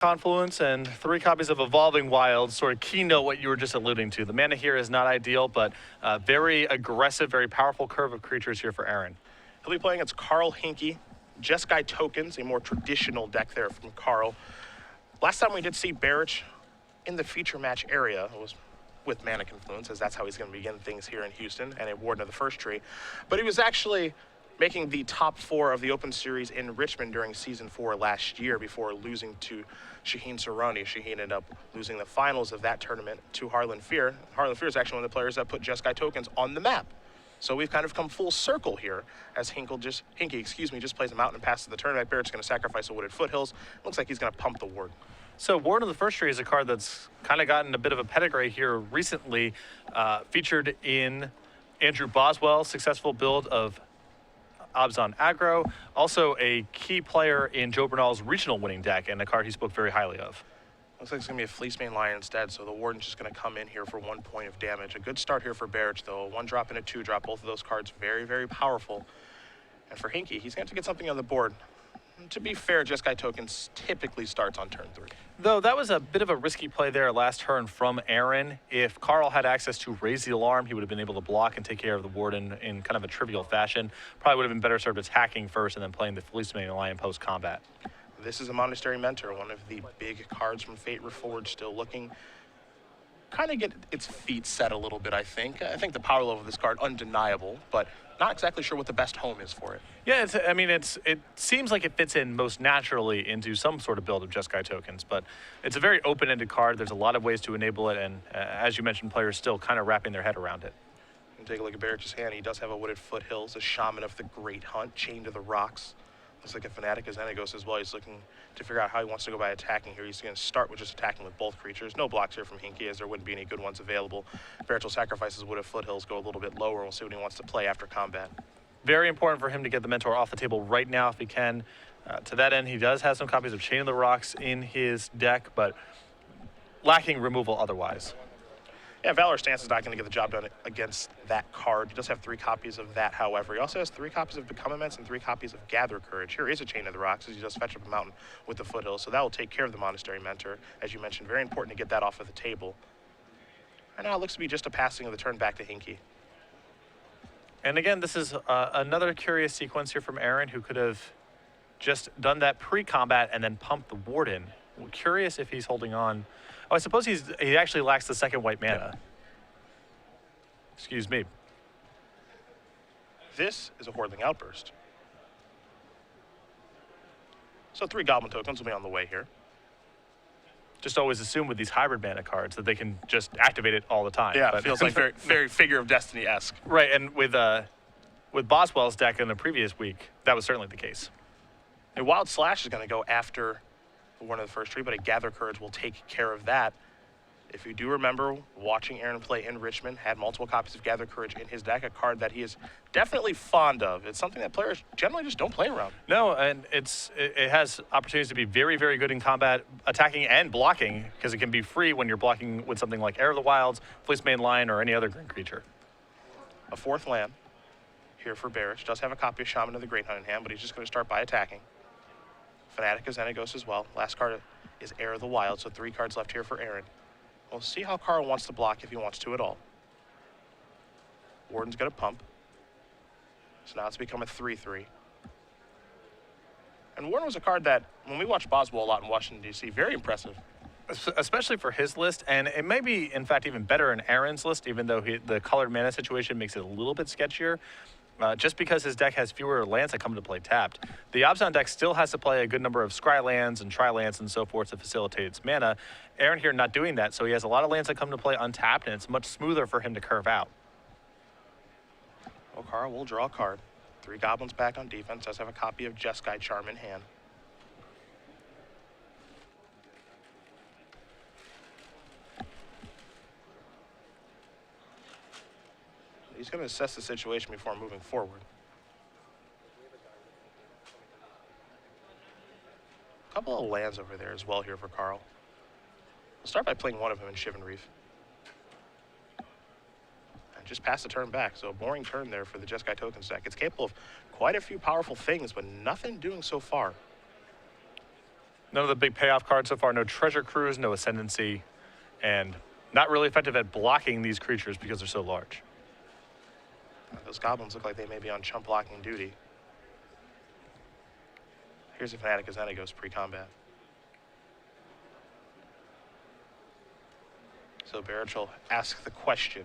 Confluence and 3 copies of Evolving Wilds sort of keynote what you were just alluding to. The mana here is not ideal, but very aggressive, very powerful curve of creatures here for Aaron. He'll be playing against Carl Hinkie, Jeskai Tokens, a more traditional deck there from Carl. Last time we did see Barich in the feature match area was with Mana Confluence, as that's how he's going to begin things here in Houston, and a Warden of the First Tree. But he was actually making the top 4 of the Open Series in Richmond during Season 4 last year before losing to Shaheen Sarani. Shaheen ended up losing the finals of that tournament to Harlan Fear. Harlan Fear is actually one of the players that put Jeskai Tokens on the map. So we've kind of come full circle here as Hinkie just plays a mountain and passes the tournament. Barich's going to sacrifice a Wooded Foothills. Looks like he's going to pump the Ward. So Warden of the First Tree is a card that's kind of gotten a bit of a pedigree here recently, featured in Andrew Boswell's successful build of Abzan Aggro, also a key player in Joe Bernal's regional winning deck, and a card he spoke very highly of. Looks like it's going to be a Fleecemane Lion instead, so the Warden's just going to come in here for 1 point of damage. A good start here for Barich, though. A 1-drop and a 2-drop, both of those cards very, very powerful. And for Hinkie, he's going to get something on the board. To be fair, Jeskai Tokens typically starts on turn 3. Though that was a bit of a risky play there last turn from Aaron. If Carl had access to Raise the Alarm, he would have been able to block and take care of the Warden in kind of a trivial fashion. Probably would have been better served attacking first and then playing the Fleecemane Lion post-combat. This is a Monastery Mentor, one of the big cards from Fate Reforged, still looking kind of get its feet set a little bit, I think. I think the power level of this card, undeniable, but not exactly sure what the best home is for it. Yeah, it seems like it fits in most naturally into some sort of build of Jeskai Tokens, but it's a very open-ended card. There's a lot of ways to enable it, and as you mentioned, players still kind of wrapping their head around it. And take a look at Barich's hand. He does have a Wooded Foothills, a Shaman of the Great Hunt, chained to the rocks. Looks like a Fanatic of Xenagos as well. He's looking to figure out how he wants to go by attacking here. He's going to start with just attacking with both creatures. No blocks here from Hinkie, as there wouldn't be any good ones available. Barich will sacrifice his Wooded Foothills, go a little bit lower. We'll see what he wants to play after combat. Very important for him to get the Mentor off the table right now if he can. To that end, he does have some copies of Chain of the Rocks in his deck, but lacking removal otherwise. Yeah, Valor Stance is not going to get the job done against that card. He does have 3 copies of that, however. He also has 3 copies of Become Immense and 3 copies of Gather Courage. Here is a Chain of the Rocks, as he does fetch up a mountain with the Foothills, so that will take care of the Monastery Mentor. As you mentioned, very important to get that off of the table. And now it looks to be just a passing of the turn back to Hinkie. And again, this is another curious sequence here from Aaron, who could have just done that pre-combat and then pumped the Warden. I'm curious if he's holding on. Oh, I suppose he actually lacks the 2nd white mana. Yeah. Excuse me. This is a Hordeling Outburst. So 3 Goblin Tokens will be on the way here. Just always assume with these hybrid mana cards that they can just activate it all the time. Yeah, but it feels like very, very Figure of Destiny-esque. Right, and with Boswell's deck in the previous week, that was certainly the case. A Wild Slash is going to go after one of the First Tree, but a Gather Courage will take care of that. If you do remember watching Aaron play in Richmond, had multiple copies of Gather Courage in his deck, a card that he is definitely fond of. It's something that players generally just don't play around. No, and it has opportunities to be very, very good in combat, attacking and blocking, because it can be free when you're blocking with something like Heir of the Wilds, Fleecemane Lion, or any other green creature. A 4th land here for Barich. Does have a copy of Shaman of the Great Hunt in hand, but he's just going to start by attacking. Fanatic of Xenagos as well. Last card is Heir of the Wild, so 3 cards left here for Aaron. We'll see how Carl wants to block, if he wants to at all. Warden's going to pump. So now it's become a 3-3. And Warden was a card that, when we watched Boswell a lot in Washington, D.C., very impressive. Especially for his list, and it may be, in fact, even better in Aaron's list, even though the colored mana situation makes it a little bit sketchier. Just because his deck has fewer lands that come into play tapped. The Abzan deck still has to play a good number of scry lands and tri-lands and so forth to facilitate its mana. Aaron here not doing that, so he has a lot of lands that come to play untapped, and it's much smoother for him to curve out. Well, Carl will draw a card. 3 Goblins back on defense. Does have a copy of Jeskai Charm in hand. He's going to assess the situation before moving forward. A couple of lands over there as well here for Carl. We'll start by playing one of them in Shivan Reef. And just pass the turn back, so a boring turn there for the Jeskai Tokens deck. It's capable of quite a few powerful things, but nothing doing so far. None of the big payoff cards so far. No Treasure Cruise, no Ascendancy, and not really effective at blocking these creatures because they're so large. Those goblins look like they may be on chump blocking duty. Here's a Fanatic as goes pre-combat. So Barich will ask the question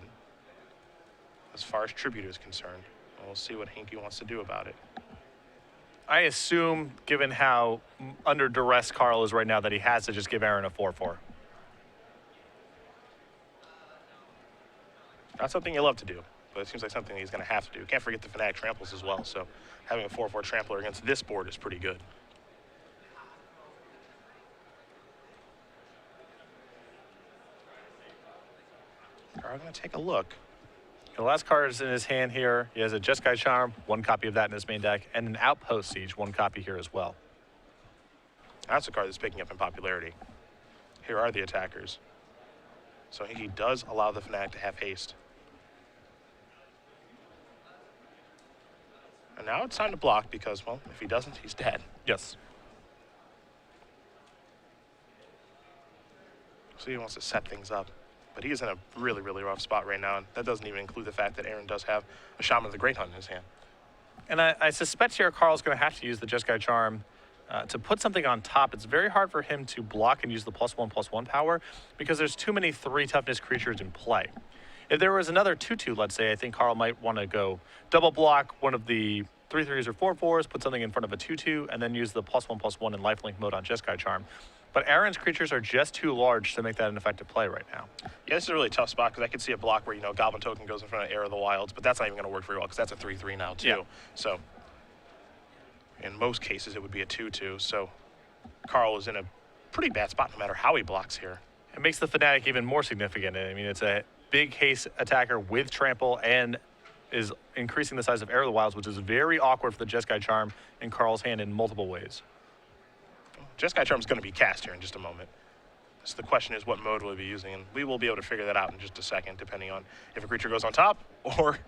as far as tribute is concerned. And we'll see what Hinkie wants to do about it. I assume, given how under duress Carl is right now, that he has to just give Aaron a 4/4. Not something you love to do, but it seems like something he's going to have to do. Can't forget the Fanatic tramples as well, so having a 4/4 trampler against this board is pretty good. Carl going to take a look. The last card is in his hand here. He has a Jeskai Charm, 1 copy of that in his main deck, and an Outpost Siege, 1 copy here as well. That's a card that's picking up in popularity. Here are the attackers. So he does allow the Fanatic to have haste. And now it's time to block because, well, if he doesn't, he's dead. Yes. So he wants to set things up. But he is in a really, really rough spot right now. And that doesn't even include the fact that Aaron does have a Shaman of the Great Hunt in his hand. And I suspect here Carl's going to have to use the Jeskai Charm to put something on top. It's very hard for him to block and use the +1/+1 power because there's too many 3 toughness creatures in play. If there was another 2/2, let's say, I think Carl might want to go double block one of the 3/3s or 4/4s, put something in front of a 2/2, and then use the +1/+1 in lifelink mode on Jeskai Charm. But Aaron's creatures are just too large to make that an effective play right now. Yeah, this is a really tough spot because I could see a block where, Goblin Token goes in front of Heir of the Wilds, but that's not even going to work very well because that's a 3/3 now, too. Yeah. So in most cases, it would be a 2/2. So Carl is in a pretty bad spot no matter how he blocks here. It makes the Fanatic even more significant. I mean, it's a big haste attacker with trample and is increasing the size of Heir of the Wilds, which is very awkward for the Jeskai Charm in Carl's hand in multiple ways. Jeskai Charm is going to be cast here in just a moment. So the question is, what mode will he be using? And we will be able to figure that out in just a second, depending on if a creature goes on top or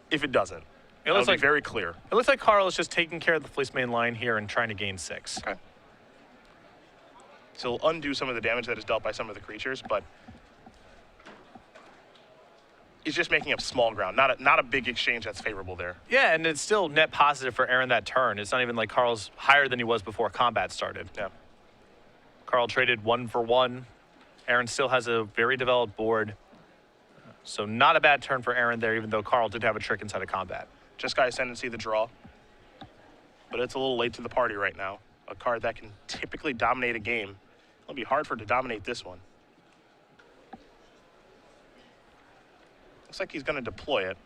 if it doesn't. It looks like very clear. It looks like Carl is just taking care of the Fleece main line here and trying to gain 6. Okay. So he'll undo some of the damage that is dealt by some of the creatures, but he's just making up small ground. Not a big exchange that's favorable there. Yeah, and it's still net positive for Aaron that turn. It's not even like Carl's higher than he was before combat started. Yeah. Carl traded 1 for 1. Aaron still has a very developed board. So not a bad turn for Aaron there, even though Carl did have a trick inside of combat. Jeskai Ascendancy, the draw. But it's a little late to the party right now. A card that can typically dominate a game. It'll be hard for it to dominate this one. Looks like he's going to deploy it.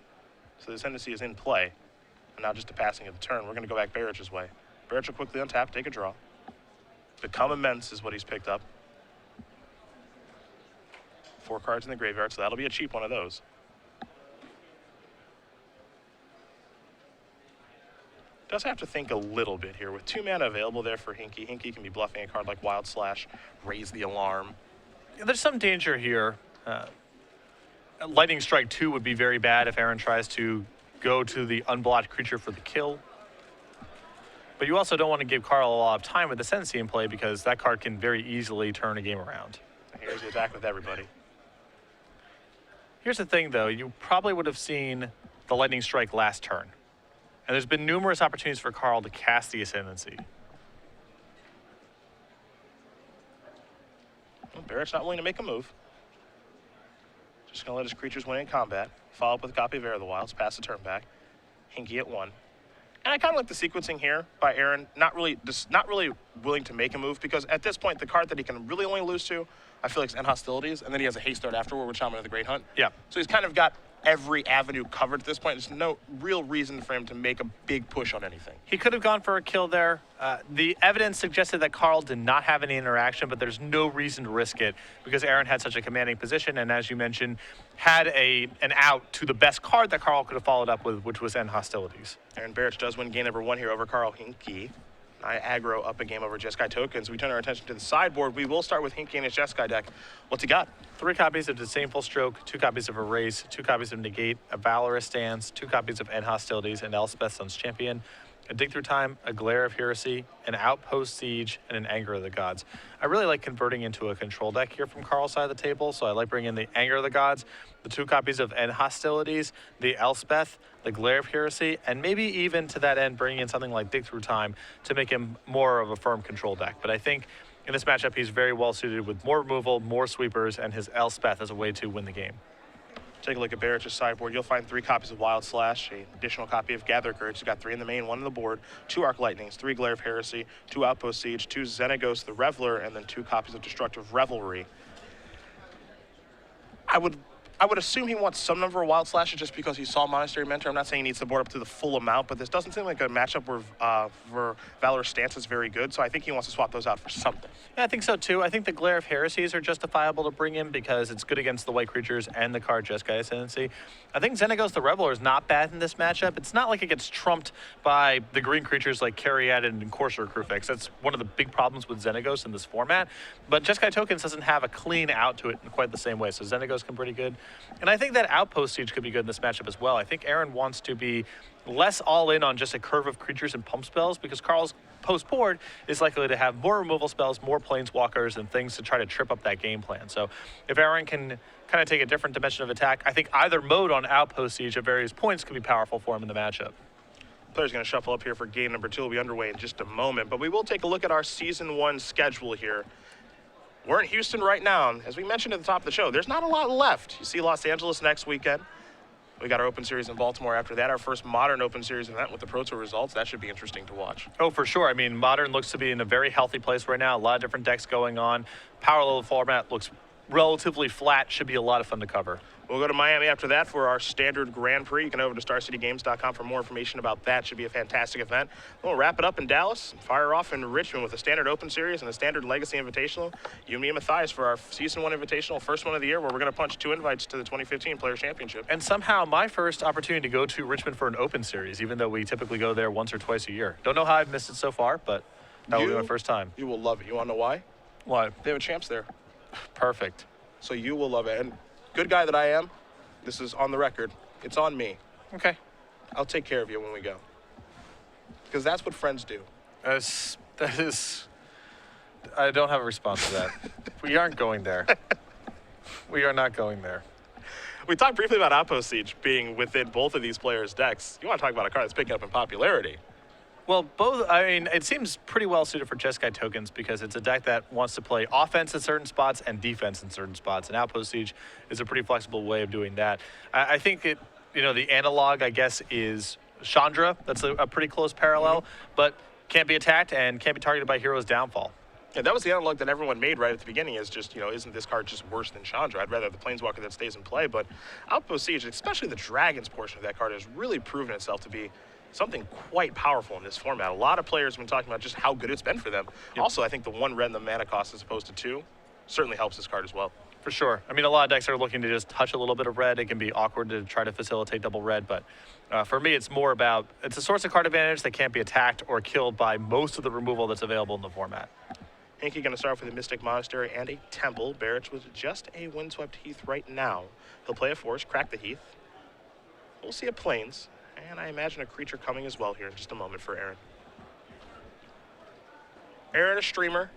So the Ascendancy is in play. And now just a passing of the turn. We're going to go back Barich's way. Barich will quickly untap, take a draw. Become Immense is what he's picked up. 4 cards in the graveyard, so that'll be a cheap one of those. Does have to think a little bit here. With 2 mana available there for Hinkie, Hinkie can be bluffing a card like Wild Slash, Raise the Alarm. There's some danger here. Lightning Strike 2 would be very bad if Aaron tries to go to the unblocked creature for the kill. But you also don't want to give Carl a lot of time with the Ascendancy in play because that card can very easily turn a game around. Here's the attack with everybody. Here's the thing, though. You probably would have seen the Lightning Strike last turn. And there's been numerous opportunities for Carl to cast the Ascendancy. Well, Barich's not willing to make a move. Just going to let his creatures win in combat. Follow up with a copy of Heir of the Wilds, pass the turn back. Hinkie at 1. And I kind of like the sequencing here by Aaron, not really willing to make a move because at this point, the card that he can really only lose to, I feel like, is End Hostilities, and then he has a haste start afterward with Shaman of the Great Hunt. Yeah. So he's kind of got every avenue covered at this point. There's no real reason for him to make a big push on anything. He could have gone for a kill there. The evidence suggested that Carl did not have any interaction, but there's no reason to risk it because Aaron had such a commanding position and, as you mentioned, had an out to the best card that Carl could have followed up with, which was End Hostilities. Aaron Barich does win game number 1 here over Carl Hinkie. I aggro up a game over Jeskai tokens. We turn our attention to the sideboard. We will start with Hinkie and his Jeskai deck. What's he got? 3 copies of Disdainful Stroke, 2 copies of Erase, 2 copies of Negate, a Valorous Stance, 2 copies of End Hostilities, and Elspeth's Champion. a Dig Through Time, a Glare of Heresy, an Outpost Siege, and an Anger of the Gods. I really like converting into a control deck here from Carl's side of the table, so I like bringing in the Anger of the Gods, the 2 copies of End Hostilities, the Elspeth, the Glare of Heresy, and maybe even to that end bringing in something like Dig Through Time to make him more of a firm control deck. But I think in this matchup, he's very well suited with more removal, more sweepers, and his Elspeth as a way to win the game. Take a look at Barich's sideboard. You'll find 3 copies of Wild Slash, an additional copy of Gather Courage. He's got 3 in the main, 1 on the board, 2 Arc Lightnings, 3 Glare of Heresy, 2 Outpost Siege, 2 Xenagos the Reveler, and then 2 copies of Destructive Revelry. I would assume he wants some number of Wild Slashes just because he saw Monastery Mentor. I'm not saying he needs to board up to the full amount, but this doesn't seem like a matchup where Valor's stance is very good, so I think he wants to swap those out for something. Yeah, I think so too. I think the Glare of Heresies are justifiable to bring in because it's good against the white creatures and the card Jeskai Ascendancy. I think Xenagos the Reveler is not bad in this matchup. It's not like it gets trumped by the green creatures like Caryatid and Courser Crufix. That's one of the big problems with Xenagos in this format. But Jeskai Tokens doesn't have a clean out to it in quite the same way, so Xenagos can pretty good. And I think that Outpost Siege could be good in this matchup as well. I think Aaron wants to be less all in on just a curve of creatures and pump spells because Carl's post board is likely to have more removal spells, more planeswalkers, and things to try to trip up that game plan. So if Aaron can kind of take a different dimension of attack, I think either mode on Outpost Siege at various points could be powerful for him in the matchup. Players going to shuffle up here for game number 2. Will be underway in just a moment, but we will take a look at our Season 1 schedule here. We're in Houston right now. As we mentioned at the top of the show, there's not a lot left. You see Los Angeles next weekend. We got our Open Series in Baltimore after that, our first Modern Open Series event with the Pro Tour results. That should be interesting to watch. Oh, for sure. I mean, Modern looks to be in a very healthy place right now. A lot of different decks going on. Power level format looks relatively flat. Should be a lot of fun to cover. We'll go to Miami after that for our standard Grand Prix. You can go over to StarCityGames.com for more information about that. Should be a fantastic event. We'll wrap it up in Dallas and fire off in Richmond with a standard Open Series and a standard Legacy Invitational. You, me, and Matthias for our Season 1 Invitational, first one of the year, where we're going to punch 2 invites to the 2015 Players Championship. And somehow my first opportunity to go to Richmond for an Open Series, even though we typically go there once or twice a year. Don't know how I've missed it so far, but that will be my first time. You will love it. You want to know why? Why? They have a champs there. Perfect. So you will love it. And good guy that I am, this is on the record. It's on me. Okay. I'll take care of you when we go. Because that's what friends do. That is, I don't have a response to that. We aren't going there. We are not going there. We talked briefly about Outpost Siege being within both of these players' decks. You want to talk about a card that's picking up in popularity. Well, both, I mean, it seems pretty well suited for Jeskai Tokens because it's a deck that wants to play offense in certain spots and defense in certain spots. And Outpost Siege is a pretty flexible way of doing that. I think it, the analog, I guess, is Chandra. That's a pretty close parallel, but can't be attacked and can't be targeted by Hero's Downfall. Yeah, that was the analog that everyone made right at the beginning is just, isn't this card just worse than Chandra? I'd rather have the Planeswalker that stays in play, but Outpost Siege, especially the Dragons portion of that card, has really proven itself to be something quite powerful in this format. A lot of players have been talking about just how good it's been for them. Yep. Also, I think the 1 red in the mana cost as opposed to 2 certainly helps this card as well. For sure. I mean, a lot of decks are looking to just touch a little bit of red. It can be awkward to try to facilitate double red, but for me, it's more about, it's a source of card advantage that can't be attacked or killed by most of the removal that's available in the format. Hinkie going to start off with a Mystic Monastery and a Temple. Barich with just a Windswept Heath right now. He'll play a Forest, crack the Heath. We'll see a Plains. And I imagine a creature coming as well here in just a moment for Aaron. Aaron, a streamer,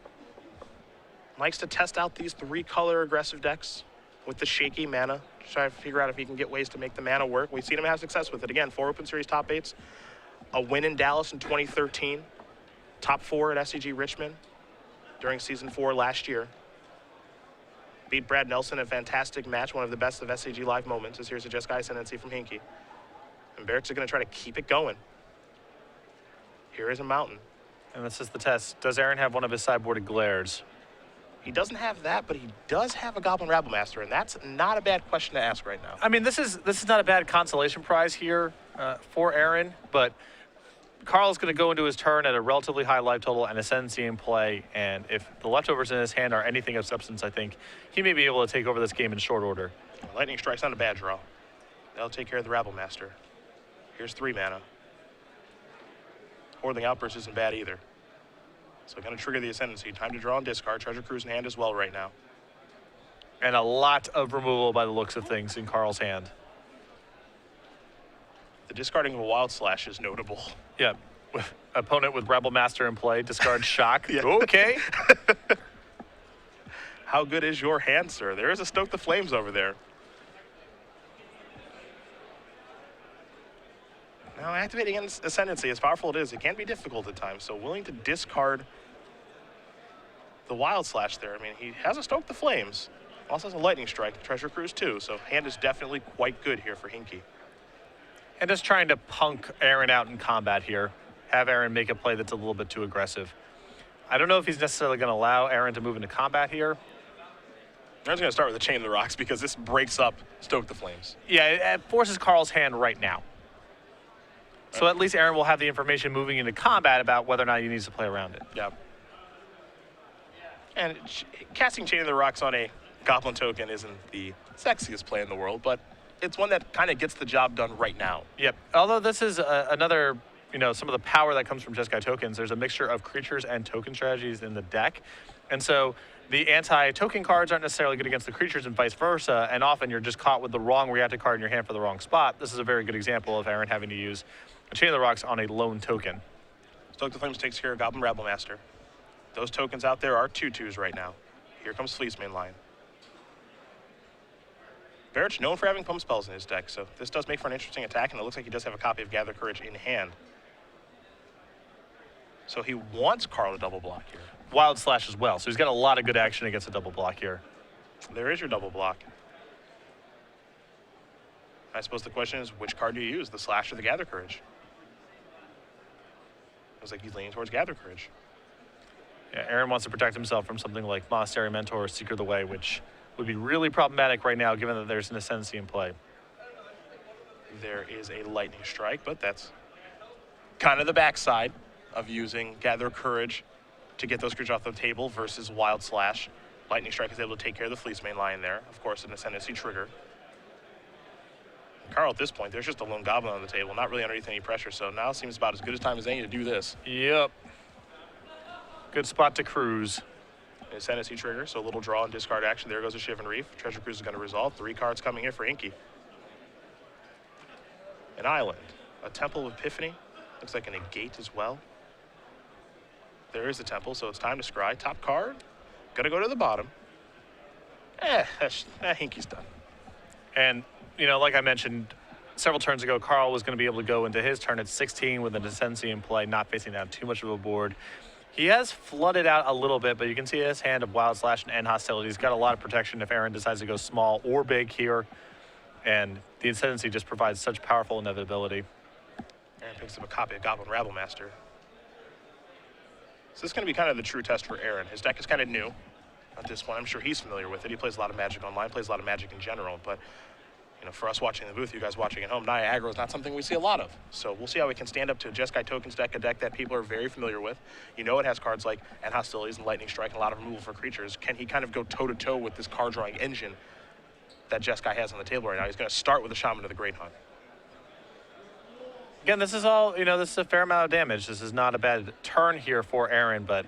likes to test out these 3-color aggressive decks with the shaky mana, to try to figure out if he can get ways to make the mana work. We've seen him have success with it. Again, 4 Open Series top 8s, a win in Dallas in 2013, top 4 at SCG Richmond during Season 4 last year. Beat Brad Nelson in a fantastic match, one of the best of SCGLive moments, as here's a Jeskai Ascendancy from Hinkie. And Barrich's going to try to keep it going. Here is a mountain. And this is the test. Does Aaron have one of his sideboarded glares? He doesn't have that, but he does have a Goblin Rabblemaster, and that's not a bad question to ask right now. I mean, this is not a bad consolation prize here for Aaron, but Carl's going to go into his turn at a relatively high life total and Ascendancy in play, and if the leftovers in his hand are anything of substance, I think he may be able to take over this game in short order. Lightning Strike's not a bad draw. That'll take care of the Rabblemaster. Here's 3 mana. Hordeling Outburst isn't bad either. So going to trigger the Ascendancy. Time to draw and discard. Treasure Cruise in hand as well right now. And a lot of removal by the looks of things in Carl's hand. The discarding of a Wild Slash is notable. Yeah. Opponent with Rebel Master in play, discard Shock. Yeah. Okay. How good is your hand, sir? There is a Stoke the Flames over there. Now, activating Ascendancy, as powerful it is, it can be difficult at times. So willing to discard the Wild Slash there. I mean, he has a Stoke the Flames. Also has a Lightning Strike, Treasure Cruise too. So hand is definitely quite good here for Hinkie. And just trying to punk Aaron out in combat here. Have Aaron make a play that's a little bit too aggressive. I don't know if he's necessarily going to allow Aaron to move into combat here. Aaron's going to start with the Chain of the Rocks because this breaks up Stoke the Flames. Yeah, it forces Carl's hand right now. So at least Aaron will have the information moving into combat about whether or not he needs to play around it. Yeah. And casting Chain of the Rocks on a Goblin token isn't the sexiest play in the world, but it's one that kind of gets the job done right now. Yep. Although this is another, some of the power that comes from Jeskai tokens, there's a mixture of creatures and token strategies in the deck. And so the anti-token cards aren't necessarily good against the creatures and vice versa, and often you're just caught with the wrong reactive card in your hand for the wrong spot. This is a very good example of Aaron having to use a Chain of the Rocks on a lone token. Stoke the Flames takes care of Goblin Rebel Master. Those tokens out there are 2/2s right now. Here comes Fleece Mainline. Barich known for having pump spells in his deck, so this does make for an interesting attack, and it looks like he does have a copy of Gather Courage in hand. So he wants Carl to double block here. Wild Slash as well, so he's got a lot of good action against a double block here. There is your double block. I suppose the question is, which card do you use, the Slash or the Gather Courage? Looks like he's leaning towards Gather Courage. Yeah, Aaron wants to protect himself from something like Monastery Mentor or Seeker of the Way, which would be really problematic right now given that there's an Ascendancy in play. There is a Lightning Strike, but that's kind of the backside of using Gather Courage to get those creatures off the table versus Wild Slash. Lightning Strike is able to take care of the Fleece Main line there. Of course, an Ascendancy trigger. Carl, at this point, there's just a lone Goblin on the table, not really underneath any pressure, so now seems about as good a time as any to do this. Yep. Good spot to cruise. Ascendancy trigger, so a little draw and discard action. There goes a Shivan Reef. Treasure Cruise is going to resolve. 3 cards coming in for Hinkie. An island. A Temple of Epiphany. Looks like a negate as well. There is the temple, so it's time to scry. Top card. Gonna go to the bottom. Hinkie's done. And, like I mentioned several turns ago, Carl was going to be able to go into his turn at 16 with an Ascendancy in play, not facing down too much of a board. He has flooded out a little bit, but you can see his hand of Wild Slash and End Hostility. He's got a lot of protection if Aaron decides to go small or big here. And the Ascendancy just provides such powerful inevitability. Aaron picks up a copy of Goblin Rabble Master. So this is going to be kind of the true test for Aaron. His deck is kind of new at this point. I'm sure he's familiar with it. He plays a lot of Magic online, plays a lot of Magic in general. But, for us watching the booth, you guys watching at home, Naya Aggro is not something we see a lot of. So we'll see how we can stand up to a Jeskai Tokens deck, a deck that people are very familiar with. It has cards like End Hostilities and Lightning Strike and a lot of removal for creatures. Can he kind of go toe-to-toe with this card-drawing engine that Jeskai has on the table right now? He's going to start with the Shaman of the Great Hunt. Again, this is all, this is a fair amount of damage. This is not a bad turn here for Aaron, but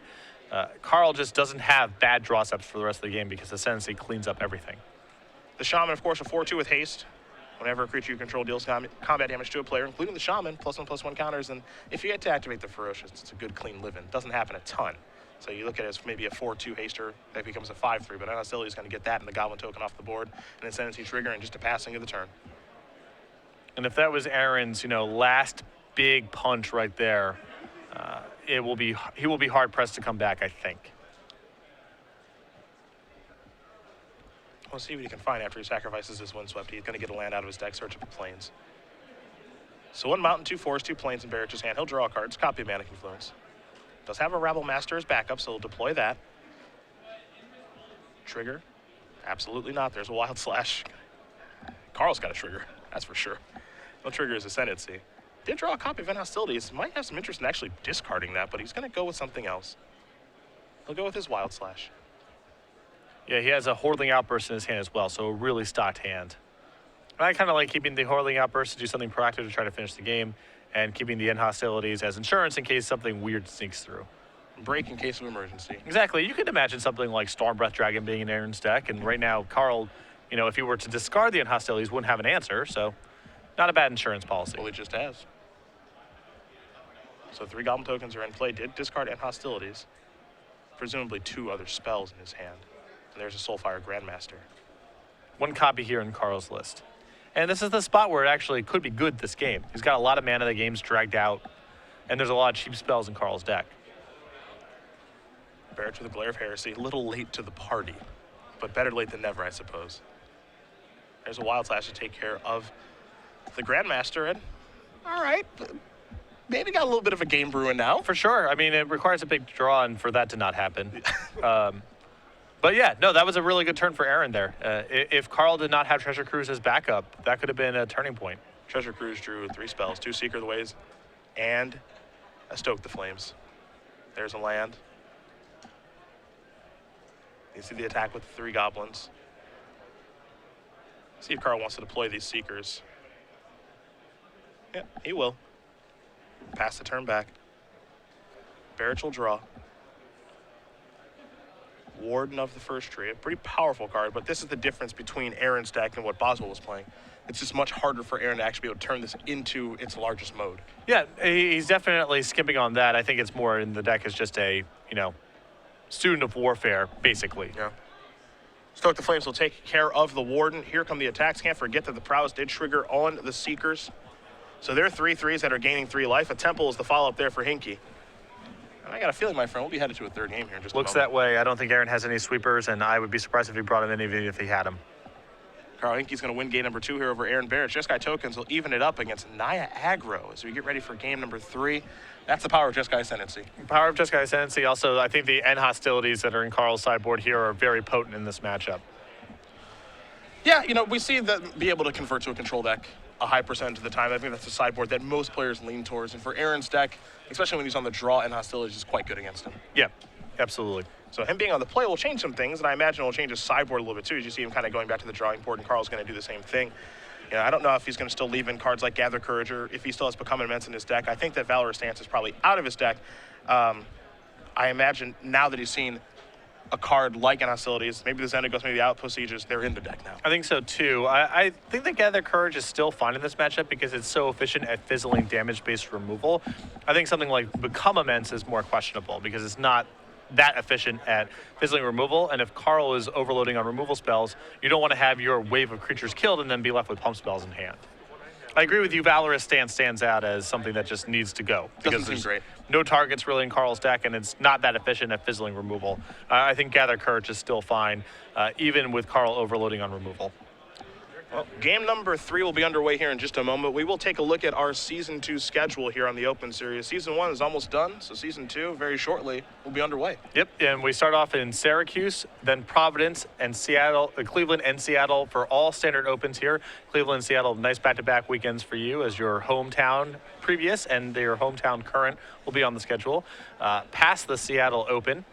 Carl just doesn't have bad draw steps for the rest of the game because Ascendancy cleans up everything. The Shaman, of course, a 4/2 with haste. Whenever a creature you control deals combat damage to a player, including the Shaman, +1/+1 counters, and if you get to activate the Ferocious, it's a good clean living. Doesn't happen a ton. So you look at it as maybe a 4/2 haster that becomes a 5/3, but Hostility is going to get that and the Goblin token off the board, and Ascendancy trigger and just a passing of the turn. And if that was Aaron's, last big punch right there, he will be hard pressed to come back, I think. We'll see what he can find after he sacrifices his Windswept. He's going to get a land out of his deck, search up the plains. So 1 mountain, 2 forests, 2 plains in Barich's hand. He'll draw cards, copy of Mana Confluence. Does have a Rabble Master as backup, so he'll deploy that. Trigger? Absolutely not. There's a Wild Slash. Carl's got a trigger, that's for sure. No trigger is Ascendancy. Did draw a copy of End Hostilities. Might have some interest in actually discarding that, but he's going to go with something else. He'll go with his Wild Slash. Yeah, he has a Hordling Outburst in his hand as well, so a really stocked hand. I kind of like keeping the Hordling Outburst to do something proactive to try to finish the game, and keeping the End Hostilities as insurance in case something weird sneaks through. Break in case of emergency. Exactly. You could imagine something like Stormbreath Dragon being in Aaron's deck, and right now, Carl, if he were to discard the End Hostilities, wouldn't have an answer, so not a bad insurance policy. Well, he just has. So 3 Goblin tokens are in play. Did discard End Hostilities. Presumably 2 other spells in his hand. And there's a Soulfire Grandmaster. 1 copy here in Carl's list. And this is the spot where it actually could be good this game. He's got a lot of mana, the game's dragged out, and there's a lot of cheap spells in Carl's deck. Barich with the Glare of Heresy. A little late to the party, but better late than never, I suppose. There's a Wild Slash to take care of the Grandmaster, and all right, maybe got a little bit of a game brewing now. For sure. I mean, it requires a big draw and for that to not happen. But yeah, no, that was a really good turn for Aaron there. If Carl did not have Treasure Cruise as backup, that could have been a turning point. Treasure Cruise drew 3 spells, 2 Seeker of the Ways, and a Stoke the Flames. There's a land. You see the attack with the 3 goblins. See if Carl wants to deploy these Seekers. Yeah, he will. Pass the turn back. Barich will draw. Warden of the First Tree, a pretty powerful card, but this is the difference between Aaron's deck and what Boswell was playing. It's just much harder for Aaron to actually be able to turn this into its largest mode. Yeah, he's definitely skipping on that. I think it's more in the deck as just a, student of warfare, basically. Yeah. Stoke the Flames will take care of the Warden. Here come the attacks. Can't forget that the Prowess did trigger on the Seekers. So they're 3/3s that are gaining 3 life. A Temple is the follow-up there for Hinkie. And I got a feeling, my friend, we'll be headed to a 3rd game here in just Looks a moment. that way. I don't think Aaron has any sweepers, and I would be surprised if he brought him in even if he had him. Carl Hinkie's going to win game number 2 here over Aaron Barich. Jeskai Tokens will even it up against Naya Aggro as we get ready for game number 3. That's the power of Jeskai Ascendancy. Power of Jeskai Ascendancy. Also, I think the end hostilities that are in Carl's sideboard here are very potent in this matchup. Yeah, we see that be able to convert to a control deck a high percentage of the time. I think that's a sideboard that most players lean towards. And for Aaron's deck, especially when he's on the draw, and hostilities is quite good against him. Yeah, absolutely. So him being on the play will change some things, and I imagine it will change his sideboard a little bit too, as you see him kind of going back to the drawing board, and Carl's going to do the same thing. I don't know if he's going to still leave in cards like Gather Courage or if he still has Become Immense in his deck. I think that Valorous Stance is probably out of his deck. I imagine now that he's seen a card like an Hostilities, maybe the Zendikos, maybe the Outpost Sieges, they're in the deck now. I think so too. I think that Gather Courage is still fine in this matchup because it's so efficient at fizzling damage-based removal. I think something like Become Immense is more questionable because it's not that efficient at fizzling removal, and if Carl is overloading on removal spells, you don't want to have your wave of creatures killed and then be left with pump spells in hand. I agree with you, Valorous Stance stands out as something that just needs to go. Doesn't seem great. No targets really in Carl's deck, and it's not that efficient at fizzling removal. I think Gather Courage is still fine, even with Carl overloading on removal. Well, game number 3 will be underway here in just a moment. We will take a look at our Season 2 schedule here on the Open Series. Season 1 is almost done, so Season 2, very shortly, will be underway. Yep, and we start off in Syracuse, then Providence and Seattle, Cleveland and Seattle for all standard opens here. Cleveland and Seattle, nice back-to-back weekends for you as your hometown previous and your hometown current will be on the schedule. Past the Seattle Open,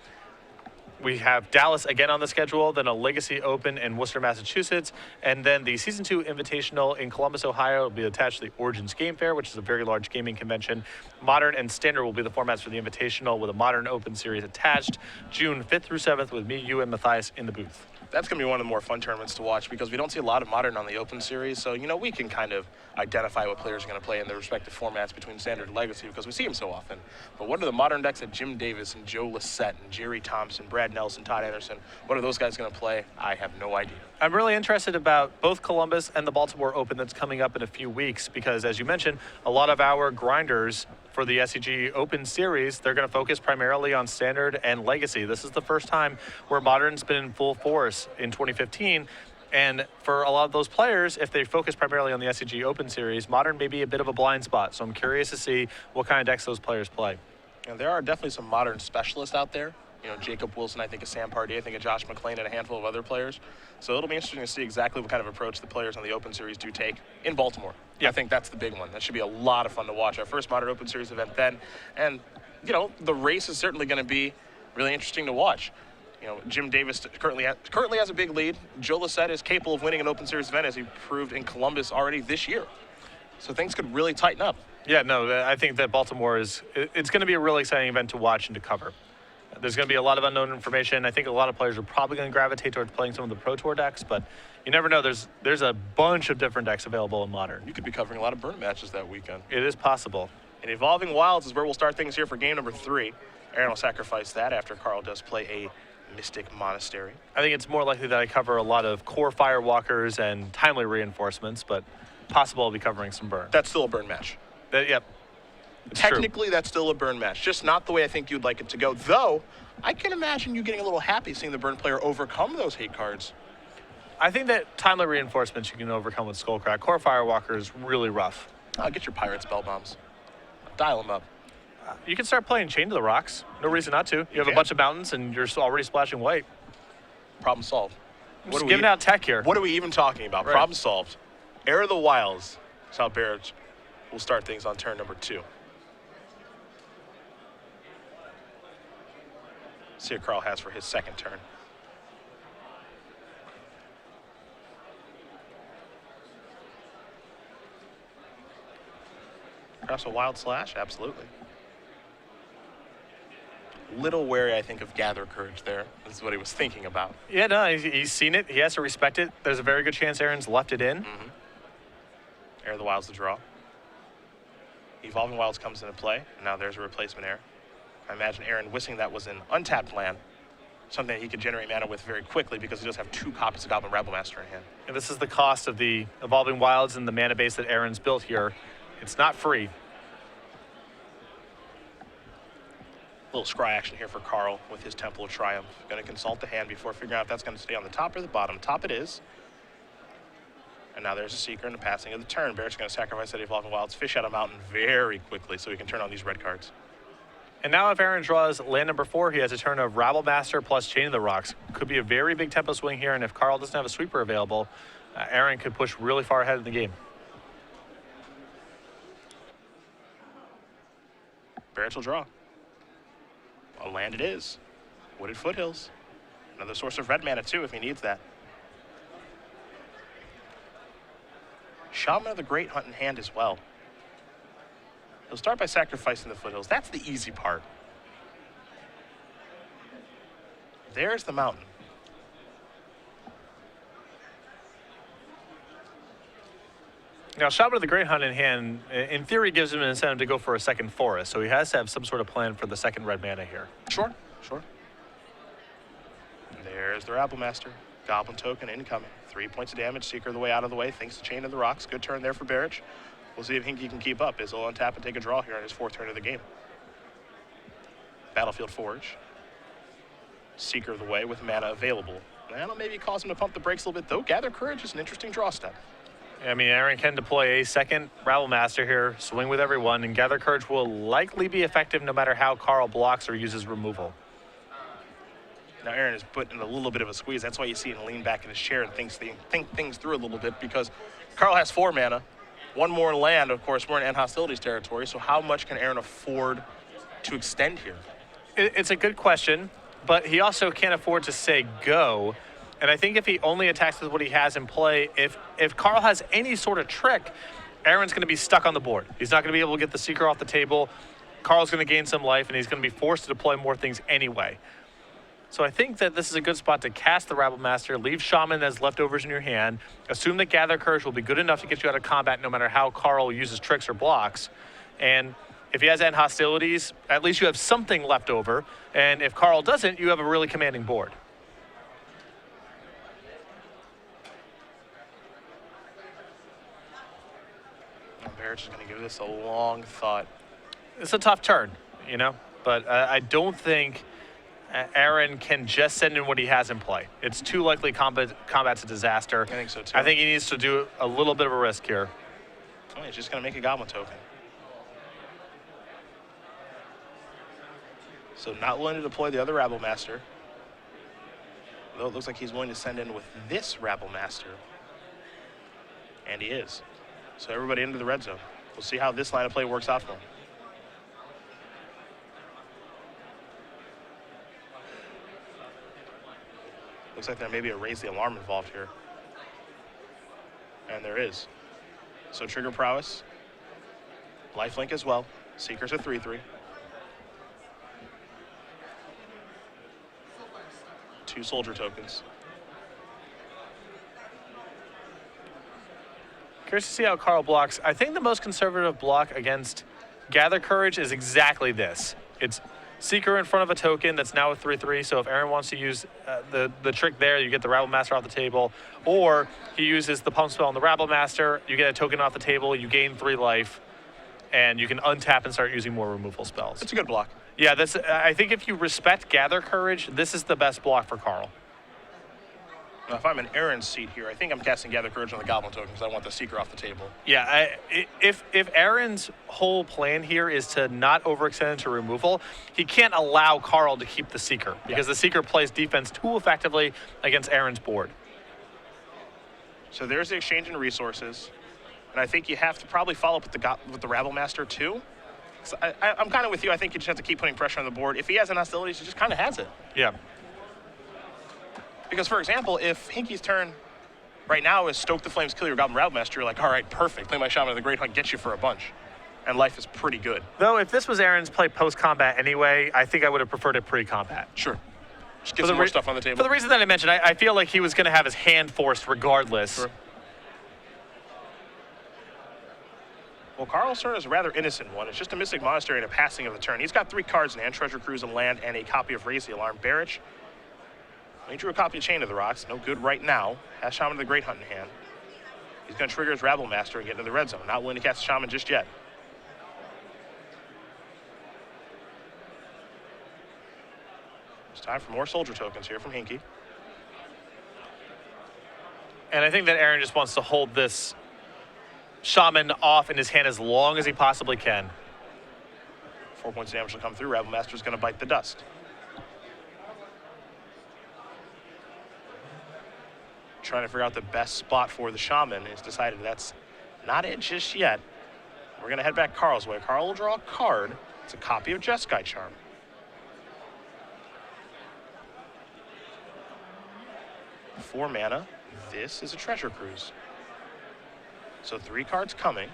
we have Dallas again on the schedule, then a Legacy Open in Worcester, Massachusetts, and then the Season 2 Invitational in Columbus, Ohio will be attached to the Origins Game Fair, which is a very large gaming convention. Modern and Standard will be the formats for the Invitational with a Modern Open Series attached, June 5th through 7th with me, you, and Matthias in the booth. That's going to be one of the more fun tournaments to watch because we don't see a lot of Modern on the Open Series, so, we can kind of identify what players are going to play in their respective formats between Standard and Legacy because we see them so often. But what are the Modern decks that Jim Davis and Joe Lissette and Jerry Thompson, Brad Nelson, Todd Anderson, what are those guys going to play? I have no idea. I'm really interested about both Columbus and the Baltimore Open that's coming up in a few weeks because, as you mentioned, a lot of our grinders for the SCG Open Series, they're going to focus primarily on Standard and Legacy. This is the first time where Modern's been in full force in 2015. And for a lot of those players, if they focus primarily on the SCG Open Series, Modern may be a bit of a blind spot. So I'm curious to see what kind of decks those players play. And there are definitely some Modern specialists out there. Jacob Wilson, I think of Sam Pardee, I think of Josh McClain, and a handful of other players. So it'll be interesting to see exactly what kind of approach the players on the Open Series do take in Baltimore. Yeah, I think that's the big one. That should be a lot of fun to watch. Our first Modern Open Series event then. And, the race is certainly going to be really interesting to watch. Jim Davis currently has a big lead. Joe Lissette is capable of winning an Open Series event as he proved in Columbus already this year. So things could really tighten up. Yeah, no, I think that Baltimore it's going to be a really exciting event to watch and to cover. There's going to be a lot of unknown information. I think a lot of players are probably going to gravitate towards playing some of the Pro Tour decks, but you never know. There's a bunch of different decks available in Modern. You could be covering a lot of burn matches that weekend. It is possible. And Evolving Wilds is where we'll start things here for game number 3. Aaron will sacrifice that after Carl does play a Mystic Monastery. I think it's more likely that I cover a lot of core Firewalkers and timely reinforcements, but possible I'll be covering some burn. That's still a burn match. Yep. It's Technically, that's still a burn match, just not the way I think you'd like it to go. Though, I can imagine you getting a little happy seeing the burn player overcome those hate cards. I think that timely reinforcements you can overcome with Skullcrack. Core Firewalker is really rough. Get your pirate spell bombs. Dial them up. You can start playing Chain to the Rocks. No reason not to. You have a bunch of mountains and you're already splashing white. Problem solved. Just giving out tech here. What are we even talking about? Right. Problem solved. Heir of the Wilds. That's how Barich will start things on turn number 2. See what Carl has for his second turn. Perhaps a Wild Slash? Absolutely. Little wary, I think, of Gather Courage there. This is what he was thinking about. Yeah, no, he's seen it. He has to respect it. There's a very good chance Aaron's left it in. Heir of the Wilds to draw. Evolving Wilds comes into play. Now there's a replacement heir. I imagine Aaron wishing that was an untapped land, something that he could generate mana with very quickly because he does have 2 copies of Goblin Rabblemaster in hand. And this is the cost of the Evolving Wilds and the mana base that Aaron's built here. It's not free. Little scry action here for Carl with his Temple of Triumph. Going to consult the hand before figuring out if that's going to stay on the top or the bottom. Top it is. And now there's a Seeker in the passing of the turn. Barich's going to sacrifice that Evolving Wilds, fish out a mountain very quickly so he can turn on these red cards. And now if Aaron draws land number 4, he has a turn of Rabblemaster plus Chain of the Rocks. Could be a very big tempo swing here, and if Carl doesn't have a sweeper available, Aaron could push really far ahead in the game. Barich will draw. A land it is. Wooded Foothills. Another source of red mana too if he needs that. Shaman of the Great Hunt in hand as well. He'll start by sacrificing the Foothills. That's the easy part. There's the mountain. Now, Shaman of the Great Hunt in hand, in theory, gives him an incentive to go for a second forest, so he has to have some sort of plan for the second red mana here. Sure. There's the Rabblemaster. Goblin token incoming. 3 points of damage. Seeker the way out of the way. Thanks to Chain of the Rocks. Good turn there for Barich. We'll see if Hinkie can keep up. He'll untap and take a draw here on his 4th turn of the game. Battlefield Forge. Seeker of the way with mana available. That'll maybe cause him to pump the brakes a little bit, though. Gather Courage is an interesting draw step. I mean, Aaron can deploy a second Rabblemaster here, swing with everyone, and Gather Courage will likely be effective no matter how Carl blocks or uses removal. Now Aaron is put in a little bit of a squeeze. That's why you see him lean back in his chair and think things through a little bit, because Carl has 4 mana. 1 more land, of course, we're in end hostilities territory, so how much can Aaron afford to extend here? It's a good question, but he also can't afford to say go. And I think if he only attacks with what he has in play, if Carl has any sort of trick, Aaron's going to be stuck on the board. He's not going to be able to get the Seeker off the table. Carl's going to gain some life, and he's going to be forced to deploy more things anyway. So I think that this is a good spot to cast the Rabblemaster, leave Shaman as leftovers in your hand, assume that Gather Courage will be good enough to get you out of combat no matter how Carl uses tricks or blocks. And if he has end hostilities, at least you have something left over. And if Carl doesn't, you have a really commanding board. Barich is going to give this a long thought. It's a tough turn, you know, but I don't think Aaron can just send in what he has in play. It's too likely combat's a disaster. I think so too. I think he needs to do a little bit of a risk here. Oh, he's just going to make a Goblin token. So not willing to deploy the other Rabblemaster. Though it looks like he's willing to send in with this Rabblemaster. And he is. So everybody into the red zone. We'll see how this line of play works out for him. Looks like there may be a raise the alarm involved here. And there is. So trigger prowess. Lifelink as well. Seeker's a 3/3. 2 soldier tokens. Curious to see how Carl blocks. I think the most conservative block against Gather Courage is exactly this. It's Seeker in front of a token that's now a 3/3. So if Aaron wants to use the trick there, you get the Rabble Master off the table. Or he uses the Pump Spell on the Rabble Master, you get a token off the table, you gain 3 life, and you can untap and start using more removal spells. It's a good block. Yeah, I think if you respect Gather Courage, this is the best block for Carl. Now, if I'm in Aaron's seat here, I think I'm casting Gather Courage on the Goblin token because I want the Seeker off the table. Yeah, if Aaron's whole plan here is to not overextend into removal, he can't allow Carl to keep the Seeker because the Seeker plays defense too effectively against Aaron's board. So there's the exchange in resources, and I think you have to probably follow up with the Rabble Master too. So I'm kind of with you. I think you just have to keep putting pressure on the board. If he has an hostilities, he just kind of has it. Yeah. Because, for example, if Hinkie's turn right now is Stoke the Flames, kill your Goblin Rabble Master, you're like, all right, perfect. Play my Shaman of the Great Hunt, get you for a bunch. And life is pretty good. Though, if this was Aaron's play post-combat anyway, I think I would have preferred it pre-combat. Sure. Just get some more stuff on the table. For the reason that I mentioned, I feel like he was going to have his hand forced regardless. Sure. Well, Carl's turn is a rather innocent one. It's just a Mystic Monastery and a passing of the turn. He's got 3 cards in hand, Treasure Cruise and land, and a copy of Raise the Alarm. Barich, he drew a copy of Chain of the Rocks, no good right now. Has Shaman of the Great Hunt in hand. He's going to trigger his Rabble Master and get into the red zone. Not willing to cast a Shaman just yet. It's time for more soldier tokens here from Hinkie. And I think that Aaron just wants to hold this Shaman off in his hand as long as he possibly can. 4 points of damage will come through. Rabble Master's going to bite the dust. Trying to figure out the best spot for the Shaman. He's decided that's not it just yet. We're going to head back Carl's way. Carl will draw a card. It's a copy of Jeskai Charm. For mana, this is a Treasure Cruise. So 3 cards coming.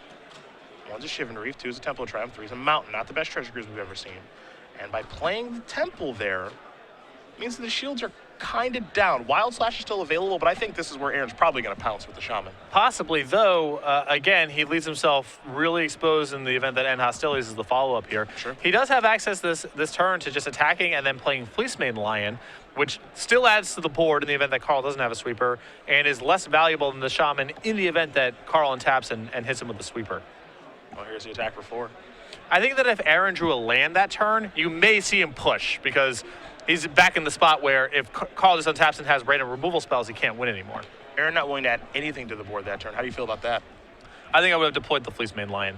1's a Shivan Reef, 2 is a Temple of Triumph, 3 is a Mountain. Not the best Treasure Cruise we've ever seen. And by playing the Temple there, it means that the shields are kind of down. Wild Slash is still available, but I think this is where Aaron's probably going to pounce with the Shaman. Possibly, though, again, he leaves himself really exposed in the event that End Hostilities is the follow-up here. Sure. He does have access this turn to just attacking and then playing Fleecemane Lion, which still adds to the board in the event that Carl doesn't have a sweeper, and is less valuable than the Shaman in the event that Carl untaps and hits him with the sweeper. Well, here's the attack for 4. I think that if Aaron drew a land that turn, you may see him push, because he's back in the spot where if Carl just untaps and has random removal spells, he can't win anymore. Aaron not willing to add anything to the board that turn. How do you feel about that? I think I would have deployed the Fleecemane Lion.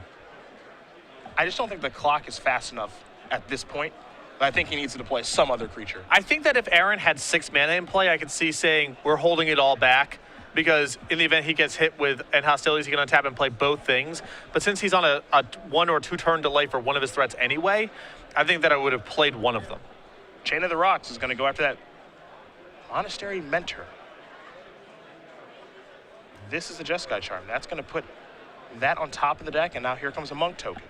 I just don't think the clock is fast enough at this point. I think he needs to deploy some other creature. I think that if Aaron had 6 mana in play, I could see saying we're holding it all back, because in the event he gets hit with End Hostilities, he can untap and play both things. But since he's on a 1 or 2 turn delay for one of his threats anyway, I think that I would have played one of them. Chain of the Rocks is going to go after that Monastery Mentor. This is a Jeskai Charm. That's going to put that on top of the deck, and now here comes a Monk token.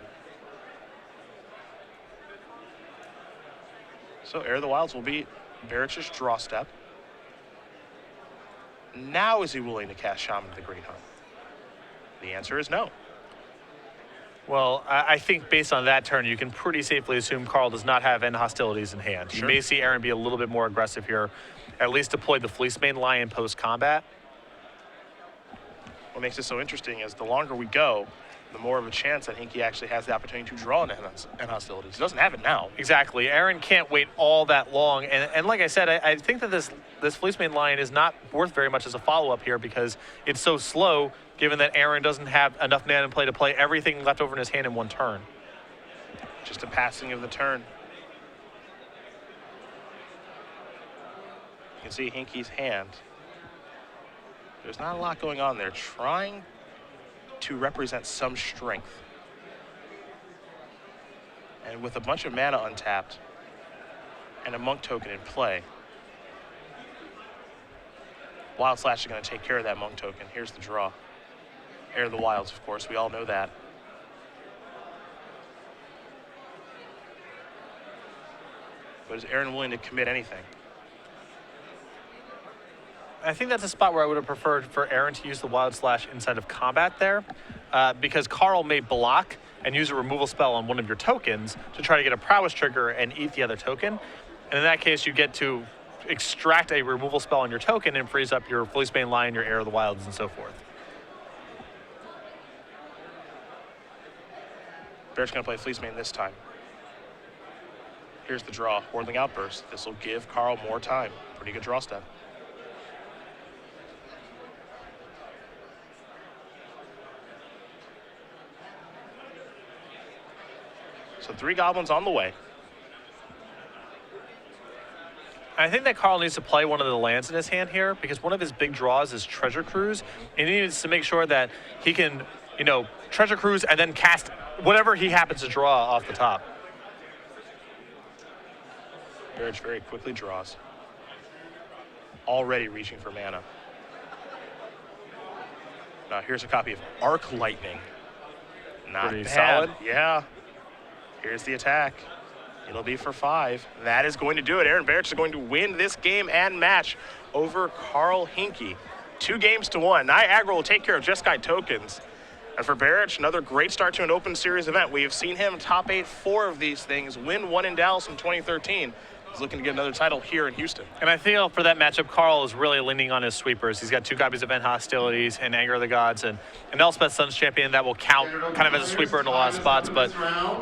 So Heir of the Wilds will be Barich's draw step. Now is he willing to cast Shaman of the Great Hunt? The answer is no. Well, I think based on that turn, you can pretty safely assume Carl does not have End Hostilities in hand. Sure. You may see Aaron be a little bit more aggressive here, at least deploy the Fleecemane Lion post-combat. What makes this so interesting is the longer we go, the more of a chance that Hinkie actually has the opportunity to draw an End Hostilities. He doesn't have it now. Exactly. Aaron can't wait all that long. And like I said, I think that this Fleecemane Lion is not worth very much as a follow-up here, because it's so slow, given that Aaron doesn't have enough mana in play to play everything left over in his hand in one turn. Just a passing of the turn. You can see Hinkie's hand. There's not a lot going on there. Trying to represent some strength. And with a bunch of mana untapped and a Monk token in play, Wild Slash is going to take care of that Monk token. Here's the draw. Heir of the Wilds, of course. We all know that. But is Aaron willing to commit anything? I think that's a spot where I would have preferred for Aaron to use the Wild Slash inside of combat there, because Carl may block, and use a removal spell on one of your tokens to try to get a prowess trigger and eat the other token. And in that case, you get to extract a removal spell on your token and frees up your Fleecebane Lion, your Heir of the Wilds, and so forth. Barich's going to play Fleecebane this time. Here's the draw, Worldling Outburst. This will give Carl more time. Pretty good draw step. So 3 goblins on the way. I think that Carl needs to play one of the lands in his hand here because one of his big draws is Treasure Cruise, and he needs to make sure that he can, you know, Treasure Cruise and then cast whatever he happens to draw off the top. Barich very quickly draws. Already reaching for mana. Now here's a copy of Arc Lightning. Not Pretty bad. solid. Yeah. Here's the attack. It'll be for 5. That is going to do it. Aaron Barich is going to win this game and match over Carl Hinkie. 2 games to 1. Niagara will take care of Jeskai tokens. And for Barich, another great start to an Open Series event. We have seen him top 8 4 of these things, win 1 in Dallas in 2013. He's looking to get another title here in Houston. And I feel for that matchup, Carl is really leaning on his sweepers. He's got 2 copies of Event Hostilities and Anger of the Gods and an Elspeth Suns champion that will count kind of as a sweeper in a lot of spots, but it was